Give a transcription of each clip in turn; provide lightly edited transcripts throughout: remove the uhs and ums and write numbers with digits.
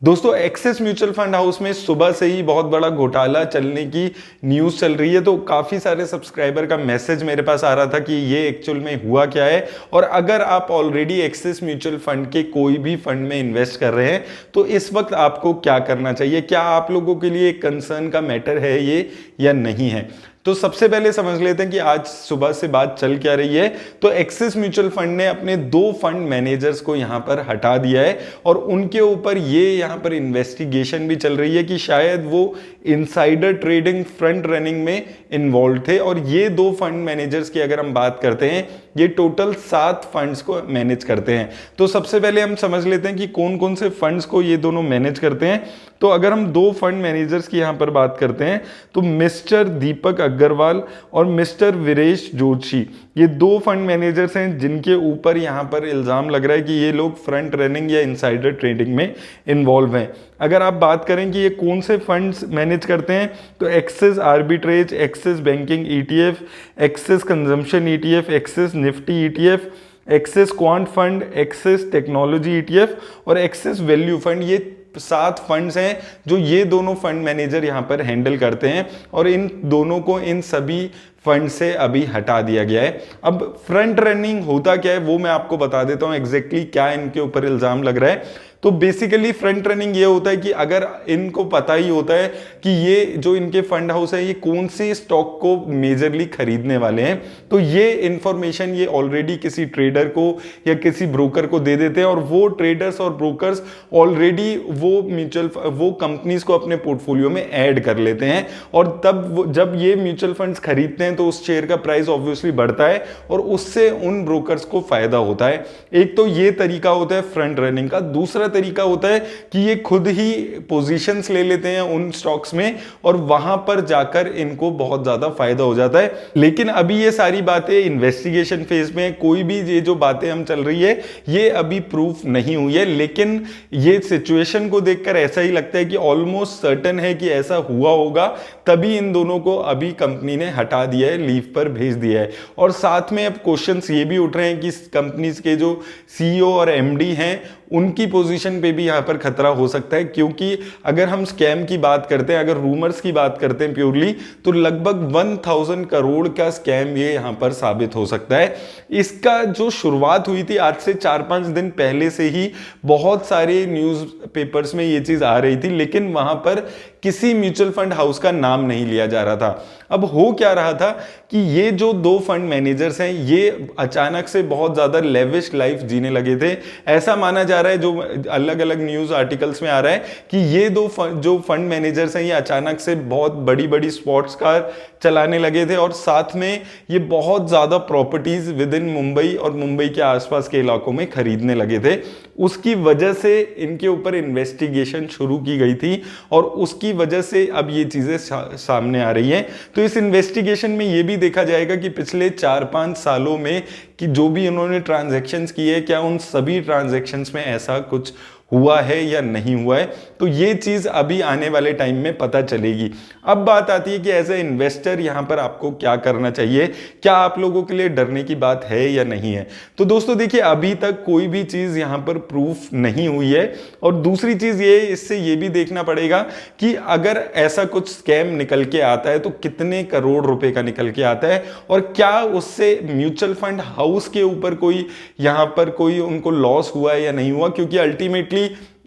दोस्तों axis mutual fund house में सुबह से ही बहुत बड़ा घोटाला चलने की न्यूज़ चल रही है। तो काफ़ी सारे सब्सक्राइबर का मैसेज मेरे पास आ रहा था कि ये एक्चुअल में हुआ क्या है, और अगर आप ऑलरेडी एक्सिस म्यूचुअल फंड के कोई भी फंड में इन्वेस्ट कर रहे हैं तो इस वक्त आपको क्या करना चाहिए, क्या आप लोगों के लिए कंसर्न का मैटर है ये या नहीं है। तो सबसे पहले समझ लेते हैं कि आज सुबह से बात चल क्या रही है। तो एक्सिस म्यूचुअल फंड ने अपने 2 फंड मैनेजर्स को यहां पर हटा दिया है और उनके ऊपर ये यहां पर इन्वेस्टिगेशन भी चल रही है कि शायद वो इनसाइडर ट्रेडिंग, फ्रंट रनिंग में इन्वॉल्व थे। और ये 2 फंड मैनेजर्स की अगर हम बात करते हैं, ये टोटल 7 फंड्स को मैनेज करते हैं। तो सबसे पहले हम समझ लेते हैं कि कौन कौन से फंड्स को ये दोनों मैनेज करते हैं। तो अगर हम 2 फंड मैनेजर्स की यहां पर बात करते हैं तो मिस्टर दीपक अग्रवाल और मिस्टर वीरेश जोशी, ये 2 फंड मैनेजर्स हैं जिनके ऊपर यहां पर इल्जाम लग रहा है कि ये लोग फ्रंट रनिंग या इनसाइडर ट्रेडिंग में इन्वॉल्व हैं। अगर आप बात करें कि ये कौन से फंड्स मैनेज करते हैं तो axis arbitrage, axis banking ETF, axis consumption ETF, axis Nifty ETF, axis quant fund, axis technology ETF और एक्सिस वैल्यू फंड, ये 7 फंड्स हैं जो ये दोनों फंड मैनेजर यहां पर हैंडल करते हैं। और इन दोनों को इन सभी फंड से अभी हटा दिया गया है। अब फ्रंट रनिंग होता क्या है वो मैं आपको बता देता हूं एग्जैक्टली क्या इनके ऊपर इल्जाम लग रहा है। तो बेसिकली फ्रंट रनिंग ये होता है कि अगर इनको पता ही होता है कि ये जो इनके फंड हाउस है ये कौन सी स्टॉक को मेजरली खरीदने वाले हैं, तो ये इंफॉर्मेशन ये ऑलरेडी किसी ट्रेडर को या किसी ब्रोकर को दे देते हैं और वो ट्रेडर्स और ब्रोकर्स ऑलरेडी वो कंपनीज को अपने पोर्टफोलियो में ऐड कर लेते हैं। और तब जब ये म्यूचुअल फंड्स खरीदते हैं तो उस शेयर का प्राइस ऑब्वियसली बढ़ता है और उससे उन ब्रोकर्स को फायदा होता है। एक तो ये तरीका होता है फ्रंट रनिंग का। दूसरा तरीका होता है कि ये खुद ही पोजीशंस ले लेते हैं उन स्टॉक्स में और वहां पर जाकर इनको बहुत ज्यादा फायदा हो जाता है। लेकिन अभी ये सारी बातें इन्वेस्टिगेशन फेज में, कोई भी ये जो बातें हम चल रही है ये अभी प्रूफ नहीं हुई है। लेकिन ये सिचुएशन को देखकर ऐसा ही लगता है कि ऑलमोस्ट सर्टेन है कि ऐसा हुआ होगा, तभी इन दोनों को अभी कंपनी ने हटा दिया है, लीव पर भेज दिया है। और साथ में अब क्वेश्चंस ये भी उठ रहे हैं कि कंपनीज के जो सीईओ और एमडी हैं उनकी पोजीशन पे भी यहां पर खतरा हो सकता है, क्योंकि अगर हम स्कैम की बात करते हैं, अगर रूमर्स की बात करते हैं प्योरली, तो लगभग 1000 करोड़ का स्कैम ये यहां पर साबित हो सकता है। इसका जो शुरुआत हुई थी आज से 4-5 दिन पहले से ही बहुत सारे न्यूज पेपर्स में ये चीज आ रही थी, लेकिन वहां पर किसी म्यूचुअल फंड हाउस का नाम नहीं लिया जा रहा था। अब हो क्या रहा था कि ये जो 2 फंड मैनेजर्स हैं ये अचानक से बहुत ज्यादा लेविश लाइफ जीने लगे थे। ऐसा माना जा रहा है, जो अलग अलग न्यूज आर्टिकल्स में आ रहा है कि ये जो फंड मैनेजर्स हैं ये अचानक से बहुत बड़ी बड़ी स्पोर्ट्स कार चलाने लगे थे और साथ में ये बहुत ज्यादा प्रॉपर्टीज विद इन मुंबई और मुंबई के आसपास के इलाकों में खरीदने लगे थे। उसकी वजह से इनके ऊपर इन्वेस्टिगेशन शुरू की गई थी और उसकी वजह से अब ये चीजें सामने आ रही हैं। तो इस इन्वेस्टिगेशन में ये भी देखा जाएगा कि पिछले 4-5 सालों में कि जो भी इन्होंने ट्रांजैक्शंस किए, क्या उन सभी ट्रांजैक्शंस में ऐसा कुछ हुआ है या नहीं हुआ है। तो ये चीज अभी आने वाले टाइम में पता चलेगी। अब बात आती है कि एज ए इन्वेस्टर यहां पर आपको क्या करना चाहिए, क्या आप लोगों के लिए डरने की बात है या नहीं है। तो दोस्तों देखिए, अभी तक कोई भी चीज यहां पर प्रूफ नहीं हुई है। और दूसरी चीज ये, इससे ये भी देखना पड़ेगा कि अगर ऐसा कुछ स्कैम निकल के आता है तो कितने करोड़ रुपए का निकल के आता है और क्या उससे म्यूचुअल फंड हाउस के ऊपर कोई यहां पर कोई उनको लॉस हुआ है या नहीं हुआ। क्योंकि अल्टीमेटली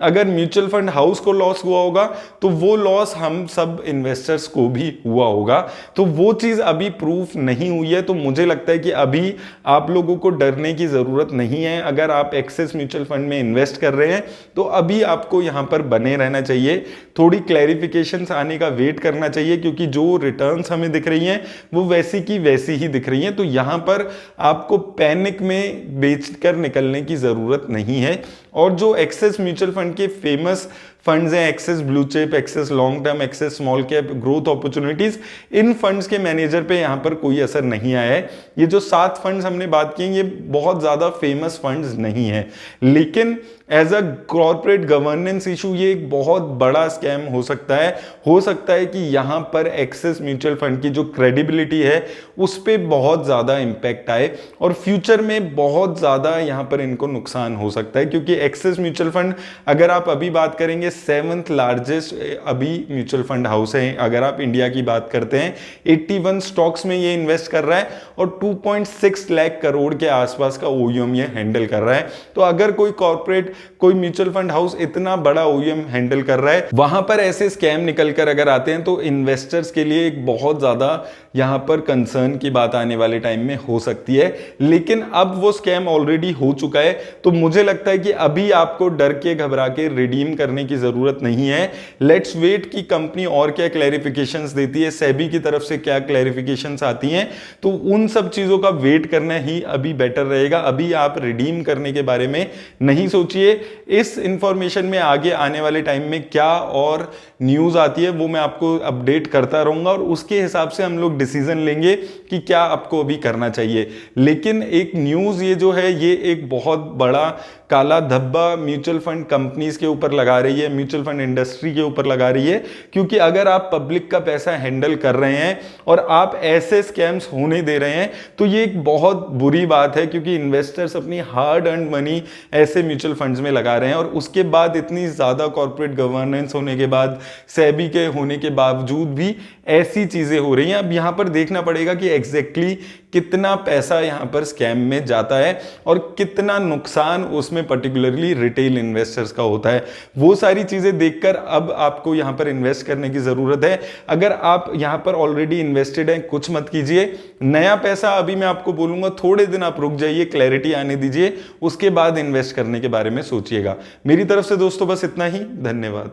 अगर म्यूचुअल फंड हाउस को लॉस हुआ होगा तो वो लॉस हम सब इन्वेस्टर्स को भी हुआ होगा। तो वो चीज अभी प्रूफ नहीं हुई है। तो मुझे लगता है कि अभी आप लोगों को डरने की जरूरत नहीं है। अगर आप एक्सिस म्यूचुअल फंड में इन्वेस्ट कर रहे हैं तो अभी आपको यहां पर बने रहना चाहिए, थोड़ी क्लैरिफिकेशंस आने का वेट करना चाहिए, क्योंकि जो रिटर्न्स हमें दिख रही हैं वो वैसी की वैसी ही दिख रही हैं। तो यहां पर आपको पैनिक में बेचकर निकलने की जरूरत नहीं है। और जो एक्सिस म्यूचुअल फंड के फेमस फंड्स हैं, Axis blue chip, Axis long term, Axis small cap, growth opportunities, इन फंड्स के मैनेजर पे यहां पर कोई असर नहीं आया है। ये जो 7 फंड्स हमने बात की ये बहुत ज्यादा फेमस फंड्स नहीं है, लेकिन as a corporate governance issue ये एक बहुत बड़ा स्कैम हो सकता है। हो सकता है कि यहां पर एक्सिस म्यूचुअल फंड की जो क्रेडिबिलिटी है उस पर बहुत ज्यादा इंपैक्ट आए और फ्यूचर में बहुत ज्यादा यहां पर इनको नुकसान हो सकता है, क्योंकि एक्सिस म्यूचुअल फंड अगर आप अभी बात करेंगे 7th लार्जेस्ट अभी म्यूचुअल फंड हाउस है। अगर आप इंडिया की बात करते हैं 81 स्टॉक्स में ये इन्वेस्ट कर रहा है और 2.6 लाख करोड़ के आसपास का ओईएम ये हैंडल कर रहा है। तो अगर कोई कॉर्पोरेट कोई म्यूचुअल फंड हाउस इतना बड़ा ओईएम हैंडल कर रहा है, वहां पर ऐसे स्कैम निकल कर अगर आते हैं तो इन्वेस्टर्स के लिए एक बहुत ज्यादा यहां पर कंसर्न की बात आने वाले टाइम में हो सकती है। लेकिन अब वो स्कैम ऑलरेडी हो चुका है, तो मुझे लगता है कि अभी आपको डर के घबरा के रिडीम करने की जरूरत नहीं है। लेट्स वेट कि कंपनी और क्या क्लैरिफिकेशंस देती है, सेबी की तरफ से क्या क्लैरिफिकेशंस आती हैं, तो उन सब चीजों का वेट करना ही अभी बेटर रहेगा। अभी आप रिडीम करने के बारे में नहीं सोचिए। इस इंफॉर्मेशन में आगे आने वाले टाइम में क्या और न्यूज आती है वो मैं आपको अपडेट करता रहूंगा और उसके हिसाब से हम लोग डिसीजन लेंगे कि क्या आपको अभी करना चाहिए। लेकिन एक न्यूज ये जो है ये एक बहुत बड़ा काला धब्बा म्यूचुअल फंड कंपनीज के ऊपर लगा रही है, म्यूचुअल फंड इंडस्ट्री के ऊपर लगा रही है, क्योंकि अगर आप पब्लिक का पैसा हैंडल कर रहे हैं और आप ऐसे स्कैम्स होने दे रहे हैं तो ये एक बहुत बुरी बात है, क्योंकि इन्वेस्टर्स अपनी हार्ड अर्न्ड मनी ऐसे म्यूचुअल फंड्स में लगा रहे हैं और उसके बाद इतनी ज्यादा कॉर्पोरेट गवर्नेंस होने के बाद, सेबी के होने के बावजूद भी ऐसी चीजें हो रही हैं। अब यहां पर देखना पड़ेगा कि एग्जैक्टली कितना पैसा यहां पर स्कैम में जाता है और कितना नुकसान उसमें पर्टिकुलरली रिटेल इन्वेस्टर्स का होता है। वो सारी चीजें देखकर अब आपको यहां पर इन्वेस्ट करने की जरूरत है। अगर आप यहां पर ऑलरेडी इन्वेस्टेड हैं, कुछ मत कीजिए। नया पैसा अभी मैं आपको बोलूंगा थोड़े दिन आप रुक जाइए, क्लैरिटी आने दीजिए, उसके बाद इन्वेस्ट करने के बारे में सोचिएगा। मेरी तरफ से दोस्तों बस इतना ही। धन्यवाद।